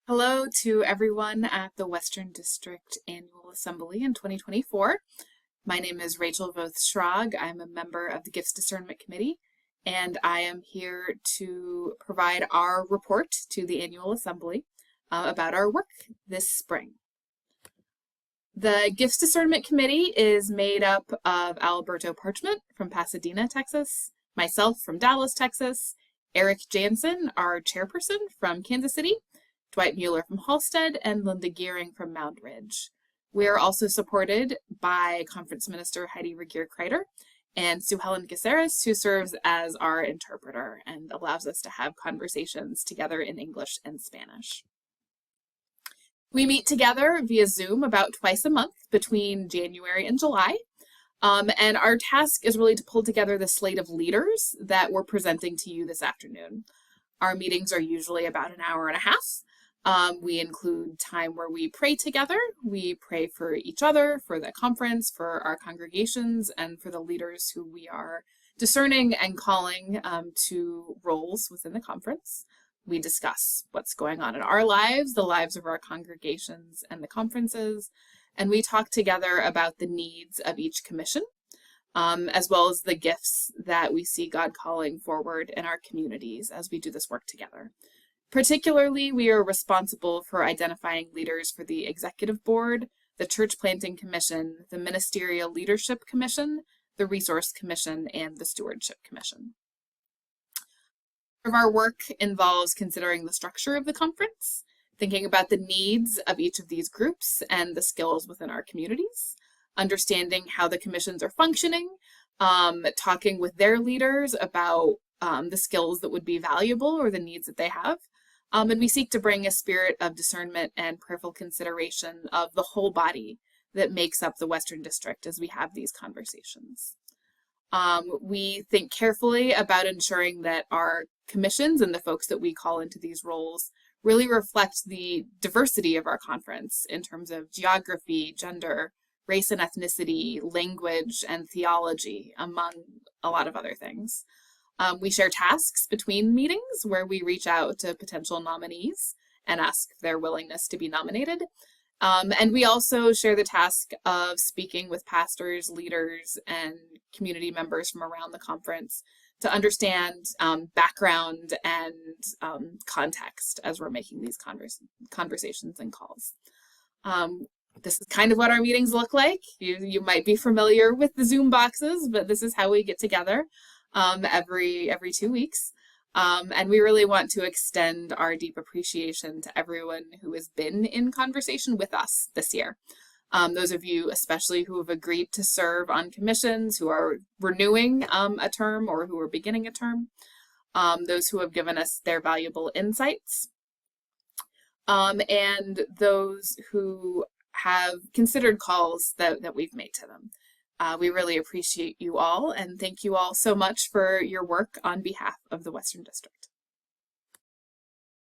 Hello to everyone at the Western District Annual Assembly in 2024. My name is Rachel Voth-Schrag. I'm a member of the Gifts Discernment Committee, and I am here to provide our report to the Annual Assembly about our work this spring. The Gifts Discernment Committee is made up of Alberto Parchment from Pasadena, Texas, myself from Dallas, Texas, Eric Jansen, our chairperson from Kansas City, Dwight Mueller from Halstead, and Linda Gearing from Mound Ridge. We are also supported by Conference Minister Heidi Regier-Kreiter and Sue Helen Caceres, who serves as our interpreter and allows us to have conversations together in English and Spanish. We meet together via Zoom about twice a month between January and July, and our task is really to pull together the slate of leaders that we're presenting to you this afternoon. Our meetings are usually about an hour and a half. We include time where we pray together. We pray for each other, for the conference, for our congregations, and for the leaders who we are discerning and calling to roles within the conference. We discuss what's going on in our lives, the lives of our congregations and the conferences, and we talk together about the needs of each commission, as well as the gifts that we see God calling forward in our communities as we do this work together. Particularly, we are responsible for identifying leaders for the Executive Board, the Church Planting Commission, the Ministerial Leadership Commission, the Resource Commission, and the Stewardship Commission. Part of our work involves considering the structure of the conference, thinking about the needs of each of these groups and the skills within our communities, understanding how the commissions are functioning, talking with their leaders about the skills that would be valuable or the needs that they have. And we seek to bring a spirit of discernment and prayerful consideration of the whole body that makes up the Western District as we have these conversations. We think carefully about ensuring that our commissions and the folks that we call into these roles really reflect the diversity of our conference in terms of geography, gender, race and ethnicity, language, and theology, among a lot of other things. We share tasks between meetings where we reach out to potential nominees and ask their willingness to be nominated. And we also share the task of speaking with pastors, leaders, and community members from around the conference to understand background and context as we're making these conversations and calls. This is kind of what our meetings look like. You might be familiar with the Zoom boxes, but this is how we get together every 2 weeks. And we really want to extend our deep appreciation to everyone who has been in conversation with us this year. Those of you especially who have agreed to serve on commissions, who are renewing a term or who are beginning a term, those who have given us their valuable insights, and those who have considered calls that we've made to them. We really appreciate you all, and thank you all so much for your work on behalf of the Western District.